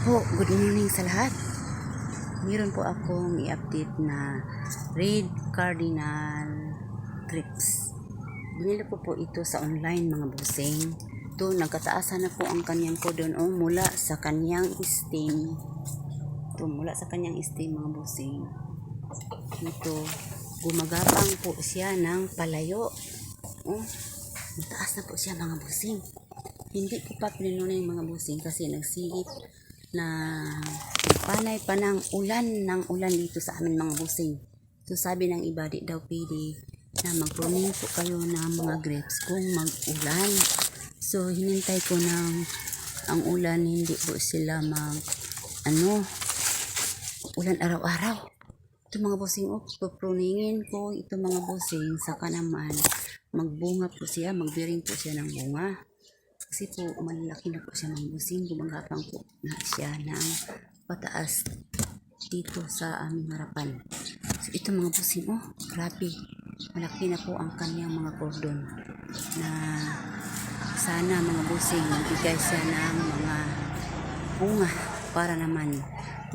Po, good morning sa lahat. Meron po akong i-update na red cardinal grapes. Binili ko po ito sa online mga busing. Ito, nagkataasan na po ang kanyang cordon mula sa kanyang stem. Ito, mula sa kanyang stem mga busing. Ito, gumagapang po siya ng palayo. Mataas na po siya mga busing. Hindi ko pa pinunay mga busing kasi nagsigip na panay pa ng ulan dito sa amin mga busing. So sabi ng iba, di daw pwede na mag-pruning po kayo ng mga grapes kung mag-ulan. So hinintay ko ng ang ulan, hindi po sila ulan araw-araw. Ito mga busing, pruningin ko ito mga busing, saka naman magbunga po siya, magbiring po siya ng bunga. Kasi po, malaki na po siya mga busing. Gumagapang po na siya ng pataas dito sa aming harapan. So, ito mga busing, grabe. Malaki na po ang kanyang mga cordon. Na sana mga busing, magbigay siya ng mga bunga para naman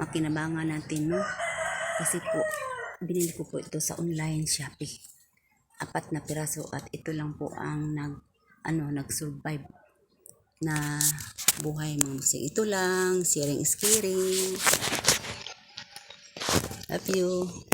makinabangan natin, no? Kasi po, binili ko po ito sa online Shopee. 4 na piraso at ito lang po ang nag-survive na buhay mga busing. Ito lang, sharing is caring. Love you.